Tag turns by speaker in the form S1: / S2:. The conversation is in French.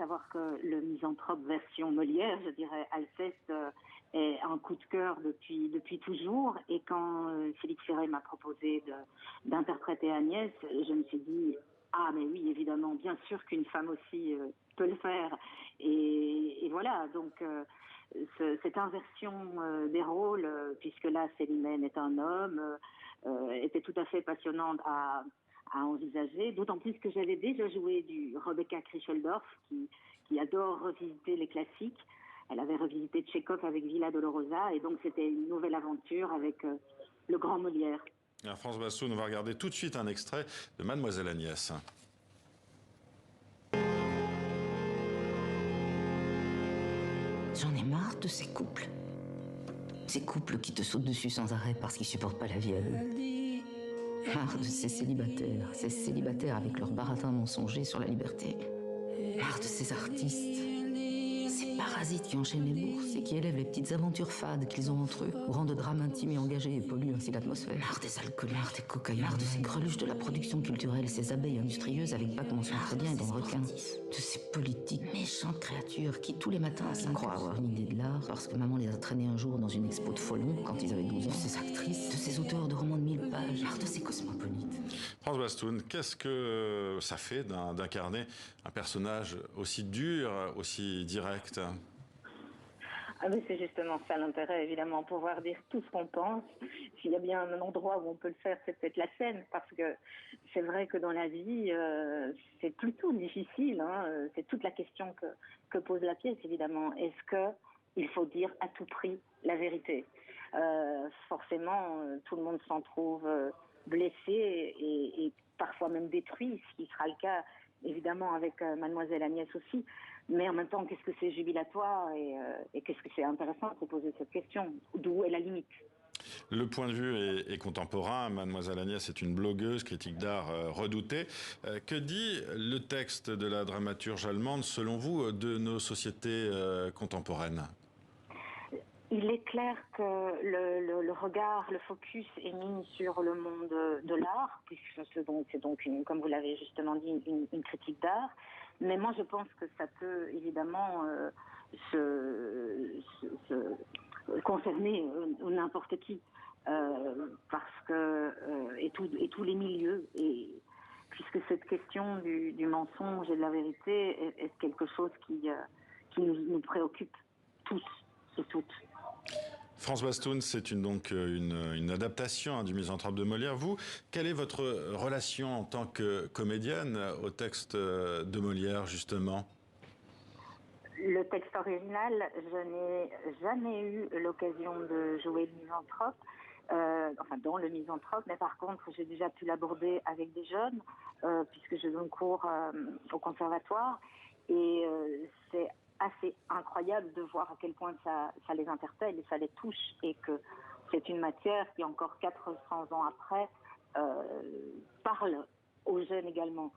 S1: savoir que le Misanthrope version Molière, je dirais, Alceste, est un coup de cœur depuis toujours. Et quand Félix Ferret m'a proposé d'interpréter Agnès, je me suis dit, ah mais oui, évidemment, bien sûr qu'une femme aussi peut le faire. Et voilà, donc cette inversion des rôles, puisque là Célimène est un homme, était tout à fait passionnante à envisager, d'autant plus que j'avais déjà joué du Rebecca Krischeldorf, qui adore revisiter les classiques. Elle avait revisité Tchekhov avec Villa Dolorosa, et donc c'était une nouvelle aventure avec le grand Molière.
S2: Alors, France Bastoun, on va regarder tout de suite un extrait de Mademoiselle Agnès.
S3: J'en ai marre de ces couples. Ces couples qui te sautent dessus sans arrêt parce qu'ils supportent pas la vie à eux. Marre de ces célibataires avec leur baratin mensonger sur la liberté. Marre de ces artistes, ces parasites qui enchaînent les bourses et qui élèvent les petites aventures fades qu'ils ont entre eux, au rang de drames intimes et engagés et polluent ainsi l'atmosphère. Marre des alcooliques, marre des cocaïnes, marre de ces greluches de la production culturelle, ces abeilles industrieuses avec bac mention bien et dans le requin, de ces politiques méchantes créatures qui tous les matins croient avoir une idée de l'art parce que maman les a traînés un jour dans une expo de Folon quand ils avaient 12 ans, de ces actrices, de ces auteurs de romans de 1000 pages, marre de ces cosmopolites.
S2: France Bastoun, qu'est-ce que ça fait d'incarner un personnage aussi dur, aussi direct?
S1: Ah mais c'est justement ça l'intérêt, évidemment, pouvoir dire tout ce qu'on pense. S'il y a bien un endroit où on peut le faire, c'est peut-être la scène, parce que c'est vrai que dans la vie, c'est plutôt difficile. C'est toute la question que pose la pièce, évidemment. Est-ce que il faut dire à tout prix la vérité? Forcément, tout le monde s'en trouve blessé et parfois même détruit, ce qui sera le cas évidemment avec Mademoiselle Agnès aussi. Mais en même temps, qu'est-ce que c'est jubilatoire et qu'est-ce que c'est intéressant de se poser cette question? D'où est la limite?
S2: Le point de vue est contemporain. Mademoiselle Agnès est une blogueuse, critique d'art redoutée. Que dit le texte de la dramaturge allemande, selon vous, de nos sociétés contemporaines?
S1: Il est clair que le regard, le focus est mis sur le monde de l'art, puisque c'est donc comme vous l'avez justement dit, une critique d'art. Mais moi, je pense que ça peut évidemment concerner n'importe qui, parce que et tous les milieux, et puisque cette question du mensonge et de la vérité est quelque chose qui nous préoccupe tous et toutes.
S2: France Bastoun, c'est une adaptation du Misanthrope de Molière. Vous, quelle est votre relation en tant que comédienne au texte de Molière, justement?
S1: Le texte original, je n'ai jamais eu l'occasion de jouer le Misanthrope, dans le Misanthrope, mais par contre, j'ai déjà pu l'aborder avec des jeunes, puisque je donne cours au conservatoire, et c'est assez incroyable de voir à quel point ça les interpelle et ça les touche, et que c'est une matière qui, encore 400 ans après, parle aux jeunes également.